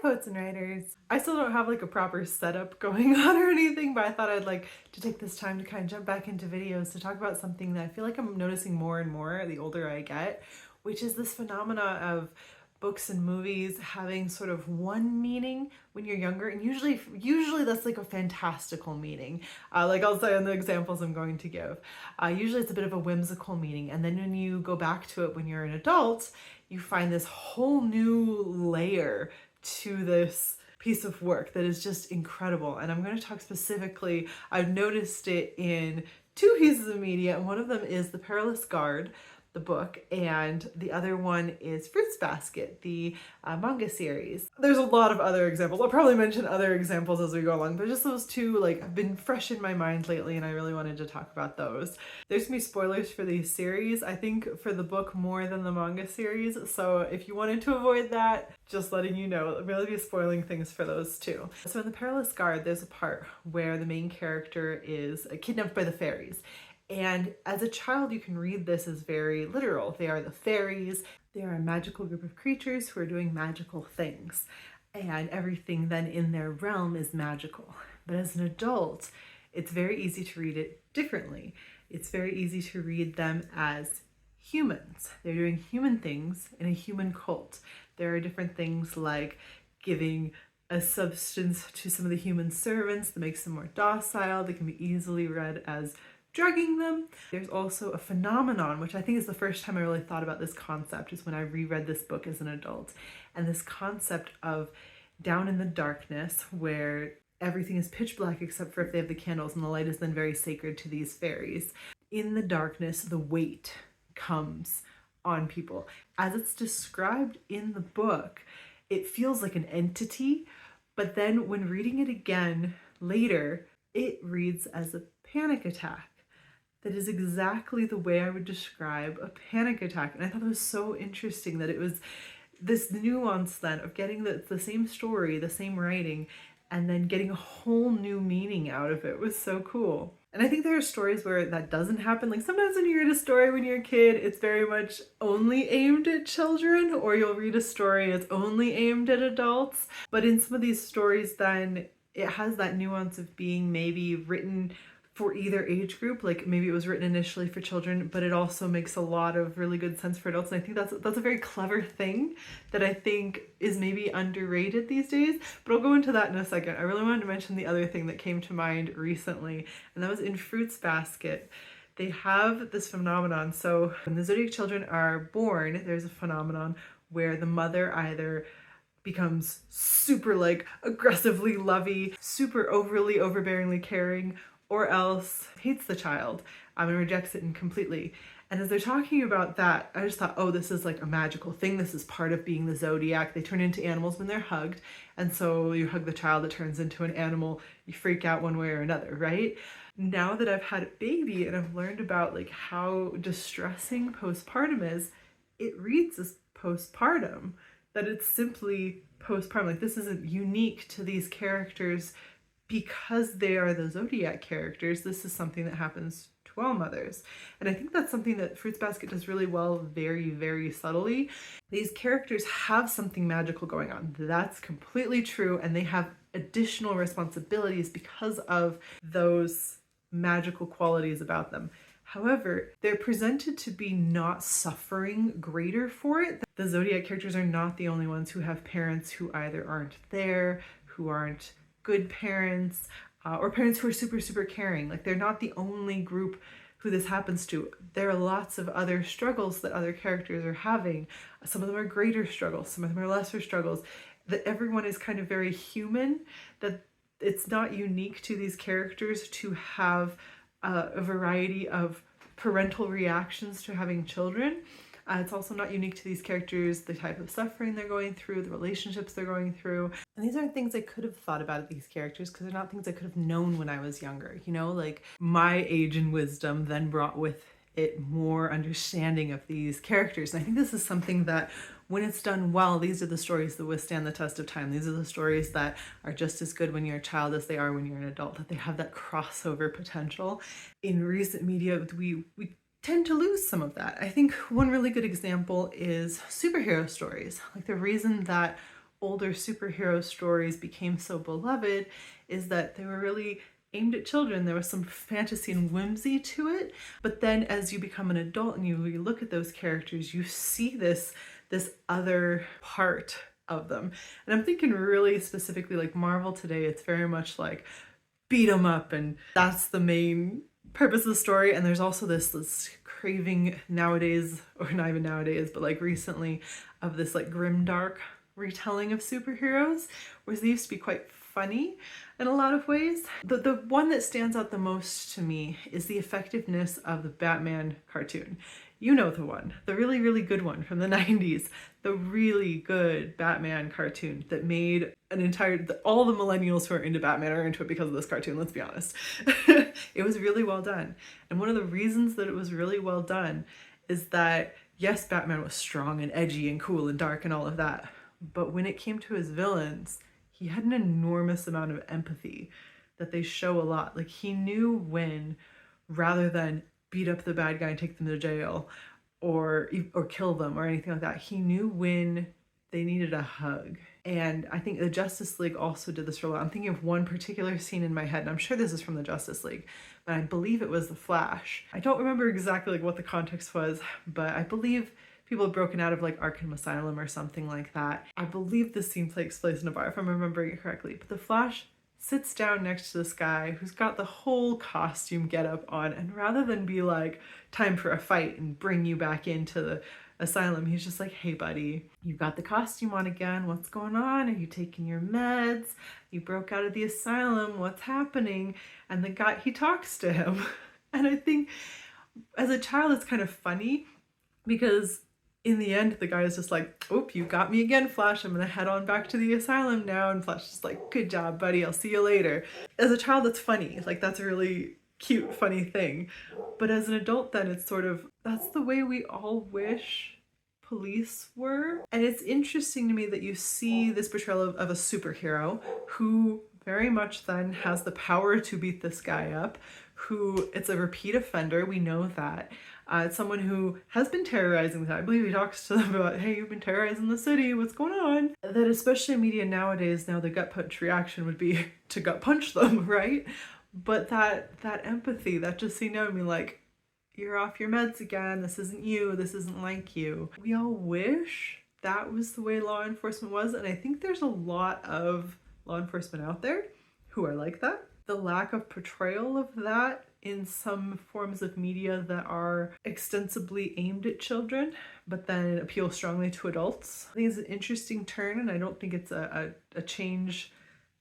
poets and writers. I still don't have like a proper setup going on or anything, but I thought I'd like to take this time to kind of jump back into videos to talk about something that I feel like I'm noticing more and more the older I get, which is this phenomena of books and movies having sort of one meaning when you're younger, and usually that's like a fantastical meaning, like I'll say in the examples I'm going to give. Usually it's a bit of a whimsical meaning, and then when you go back to it when you're an adult, you find this whole new layer to this piece of work that is just incredible. And I'm going to talk specifically, I've noticed it in two pieces of media, and one of them is The Perilous Guard, the book, and the other one is Fruits Basket, the manga series. There's a lot of other examples. I'll probably mention other examples as we go along, but just those two like have been fresh in my mind lately, and I really wanted to talk about those. There's gonna be spoilers for these series, I think for the book more than the manga series, so if you wanted to avoid that, just letting you know, I'll really be spoiling things for those too. So in The Perilous Guard, there's a part where the main character is kidnapped by the fairies. And as a child, you can read this as very literal. They are the fairies. They are a magical group of creatures who are doing magical things. And everything then in their realm is magical. But as an adult, it's very easy to read it differently. It's very easy to read them as humans. They're doing human things in a human cult. There are different things like giving a substance to some of the human servants that makes them more docile. They can be easily read as drugging them. There's also a phenomenon, which I think is the first time I really thought about this concept, is when I reread this book as an adult. And this concept of down in the darkness, where everything is pitch black except for if they have the candles, and the light is then very sacred to these fairies. In the darkness, the weight comes on people. As it's described in the book, it feels like an entity, but then when reading it again later, it reads as a panic attack. That is exactly the way I would describe a panic attack. And I thought it was so interesting that it was this nuance then of getting the same story, the same writing, and then getting a whole new meaning out of it was so cool. And I think there are stories where that doesn't happen. Like sometimes when you read a story when you're a kid, it's very much only aimed at children, or you'll read a story it's only aimed at adults. But in some of these stories then, it has that nuance of being maybe written for either age group, like maybe it was written initially for children, but it also makes a lot of really good sense for adults. And I think that's a very clever thing that I think is maybe underrated these days, but I'll go into that in a second. I really wanted to mention the other thing that came to mind recently, and that was in Fruits Basket. They have this phenomenon. So when the Zodiac children are born, there's a phenomenon where the mother either becomes super like aggressively lovey, super overly overbearingly caring, or else hates the child and rejects it completely. And as they're talking about that, I just thought, oh, this is like a magical thing. This is part of being the Zodiac. They turn into animals when they're hugged. And so you hug the child, it turns into an animal. You freak out one way or another, right? Now that I've had a baby and I've learned about like how distressing postpartum is, it reads as postpartum, that it's simply postpartum. Like this isn't unique to these characters because they are the Zodiac characters. This is something that happens to all mothers. And I think that's something that Fruits Basket does really well, very, very subtly. These characters have something magical going on. That's completely true. And they have additional responsibilities because of those magical qualities about them. However, they're presented to be not suffering greater for it. The Zodiac characters are not the only ones who have parents who either aren't there, who aren't good parents, or parents who are super, super caring. Like they're not the only group who this happens to. There are lots of other struggles that other characters are having. Some of them are greater struggles, some of them are lesser struggles, that everyone is kind of very human, that it's not unique to these characters to have a variety of parental reactions to having children. It's also not unique to these characters, the type of suffering they're going through, the relationships they're going through. And these aren't things I could have thought about these characters because they're not things I could have known when I was younger. You know, like my age and wisdom then brought with it more understanding of these characters. And I think this is something that when it's done well, these are the stories that withstand the test of time. These are the stories that are just as good when you're a child as they are when you're an adult, that they have that crossover potential. In recent media, we tend to lose some of that. I think one really good example is superhero stories. Like the reason that older superhero stories became so beloved is that they were really aimed at children. There was some fantasy and whimsy to it, but then as you become an adult and you look at those characters, you see this other part of them. And I'm thinking really specifically like Marvel today, it's very much like beat 'em up, and that's the main purpose of the story. And there's also this craving nowadays, or not even nowadays, but like recently, of this like grimdark retelling of superheroes, whereas they used to be quite funny in a lot of ways. The one that stands out the most to me is the effectiveness of the Batman cartoon. You know the one, the really, really good one from the 90s, the really good Batman cartoon that made an entire, all the millennials who are into Batman are into it because of this cartoon, let's be honest. It was really well done. And one of the reasons that it was really well done is that, yes, Batman was strong and edgy and cool and dark and all of that, but when it came to his villains, he had an enormous amount of empathy that they show a lot. Like, he knew when, rather than beat up the bad guy and take them to jail or kill them or anything like that, he knew when they needed a hug. And I think the Justice League also did this for a lot. I'm thinking of one particular scene in my head, and I'm sure this is from the Justice League, but I believe it was the Flash. I don't remember exactly like what the context was, but I believe people had broken out of like Arkham Asylum or something like that. I believe this scene takes place in a bar, if I'm remembering it correctly. But the Flash sits down next to this guy who's got the whole costume getup on, and rather than be like, time for a fight and bring you back into the asylum, he's just like, hey buddy, you got the costume on again, what's going on? Are you taking your meds? You broke out of the asylum, what's happening? And the guy, he talks to him. And I think as a child it's kind of funny, because in the end, the guy is just like, oh, you got me again, Flash. I'm gonna head on back to the asylum now. And Flash is like, good job, buddy. I'll see you later. As a child, that's funny. Like, that's a really cute, funny thing. But as an adult, then it's sort of, that's the way we all wish police were. And it's interesting to me that you see this portrayal of a superhero who very much then has the power to beat this guy up, who, it's a repeat offender, we know that. It's someone who has been terrorizing them. I believe he talks to them about, hey, you've been terrorizing the city, what's going on? That especially in media nowadays, now the gut punch reaction would be to gut punch them, right? But that empathy, that just saying no, I mean, like, you're off your meds again, this isn't you, this isn't like you. We all wish that was the way law enforcement was, and I think there's a lot of law enforcement out there who are like that. The lack of portrayal of that in some forms of media that are extensively aimed at children, but then appeal strongly to adults, I think it's an interesting turn, and I don't think it's a change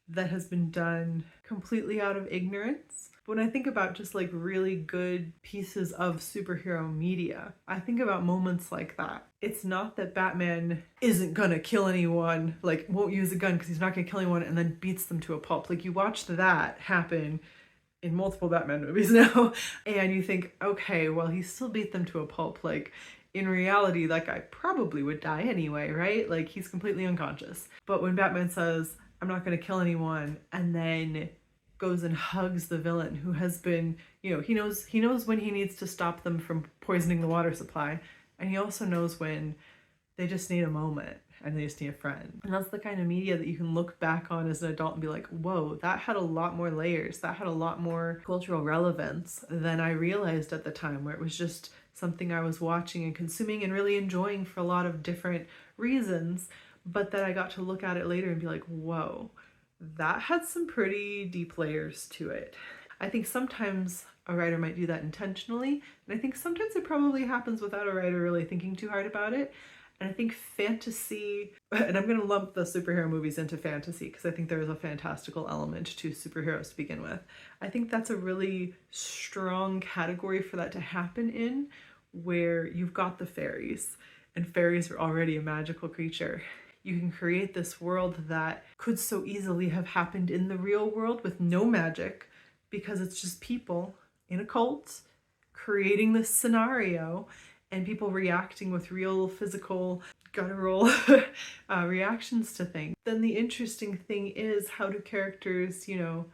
that has been done completely out of ignorance. But when I think about just like really good pieces of superhero media, I think about moments like that. It's not that Batman isn't gonna kill anyone, like won't use a gun because he's not gonna kill anyone, and then beats them to a pulp. Like, you watch that happen in multiple Batman movies now, and you think, okay, well, he still beat them to a pulp. Like, in reality, that guy probably would die anyway, right? Like, he's completely unconscious. But when Batman says, I'm not gonna kill anyone, and then goes and hugs the villain who has been, you know, he knows when he needs to stop them from poisoning the water supply, and he also knows when they just need a moment and they just need a friend. And that's the kind of media that you can look back on as an adult and be like, whoa, that had a lot more layers, that had a lot more cultural relevance than I realized at the time, where it was just something I was watching and consuming and really enjoying for a lot of different reasons, but that I got to look at it later and be like, whoa, that had some pretty deep layers to it. I think sometimes a writer might do that intentionally, and I think sometimes it probably happens without a writer really thinking too hard about it. And I think fantasy, and I'm going to lump the superhero movies into fantasy because I think there is a fantastical element to superheroes to begin with. I think that's a really strong category for that to happen in, where you've got the fairies, and fairies are already a magical creature. You can create this world that could so easily have happened in the real world with no magic, because it's just people in a cult creating this scenario and people reacting with real physical guttural reactions to things. Then the interesting thing is, how do characters, you know,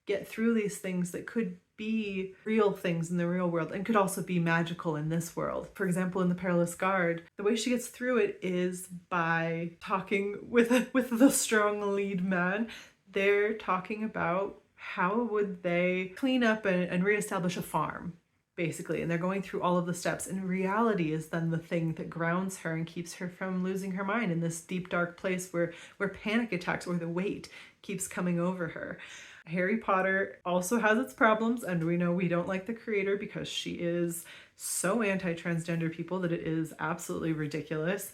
get through these things that could be real things in the real world and could also be magical in this world. For example, in The Perilous Guard, the way she gets through it is by talking with the strong lead man. They're talking about how would they clean up and reestablish a farm, basically, and they're going through all of the steps, and reality is then the thing that grounds her and keeps her from losing her mind in this deep dark place where panic attacks or the weight keeps coming over her. Harry Potter also has its problems, and we know we don't like the creator because she is so anti-transgender people that it is absolutely ridiculous.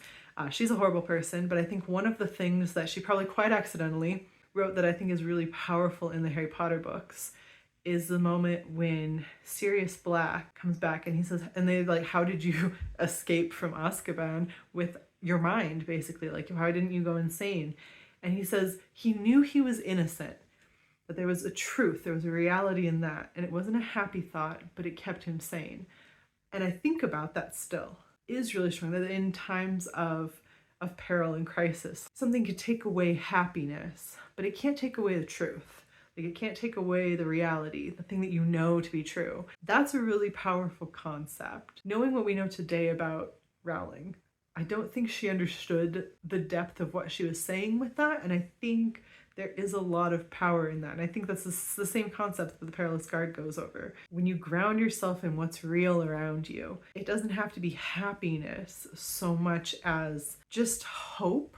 She's a horrible person, but I think one of the things that she probably quite accidentally wrote that I think is really powerful in the Harry Potter books is the moment when Sirius Black comes back and he says, and they like, how did you escape from Azkaban with your mind, basically? Like, how didn't you go insane? And he says he knew he was innocent, but there was a truth, there was a reality in that, and it wasn't a happy thought, but it kept him sane. And I think about that still. It is really strong that in times of peril and crisis, something could take away happiness, but it can't take away the truth. Like, it can't take away the reality, the thing that you know to be true. That's a really powerful concept. Knowing what we know today about Rowling, I don't think she understood the depth of what she was saying with that, and I think there is a lot of power in that. And I think that's the same concept that the Perilous Guard goes over. When you ground yourself in what's real around you, it doesn't have to be happiness so much as just hope.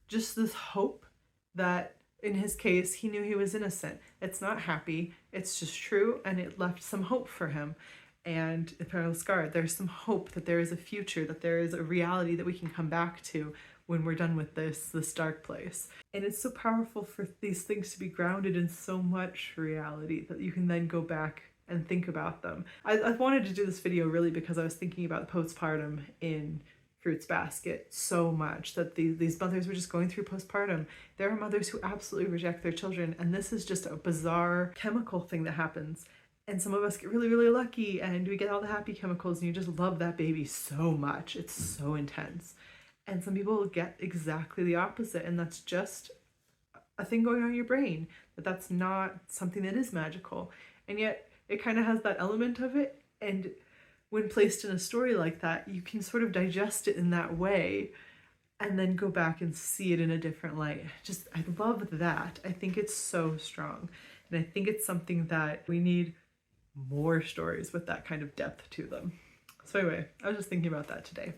Just this hope that, in his case, he knew he was innocent. It's not happy, it's just true, and it left some hope for him. And the Perilous Guard, there's some hope that there is a future, that there is a reality that we can come back to when we're done with this dark place. And it's so powerful for these things to be grounded in so much reality that you can then go back and think about them. I wanted to do this video really because I was thinking about postpartum in Fruits Basket so much, that these mothers were just going through postpartum. There are mothers who absolutely reject their children, and this is just a bizarre chemical thing that happens. And some of us get really, really lucky and we get all the happy chemicals and you just love that baby so much. It's so intense. And some people get exactly the opposite, and that's just a thing going on in your brain, that's not something that is magical. And yet it kind of has that element of it, and when placed in a story like that, you can sort of digest it in that way and then go back and see it in a different light. Just, I love that. I think it's so strong. And I think it's something that we need more stories with that kind of depth to them. So anyway, I was just thinking about that today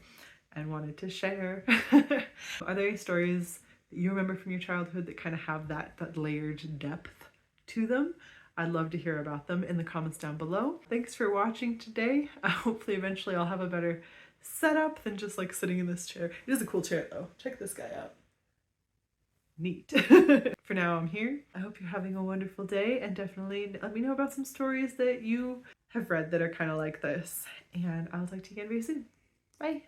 and wanted to share. Are there any stories that you remember from your childhood that kind of have that layered depth to them? I'd love to hear about them in the comments down below. Thanks for watching today. Hopefully eventually I'll have a better setup than just like sitting in this chair. It is a cool chair though. Check this guy out. Neat. For now, I'm here. I hope you're having a wonderful day, and definitely let me know about some stories that you have read that are kind of like this. And I'll talk to you again very soon. Bye.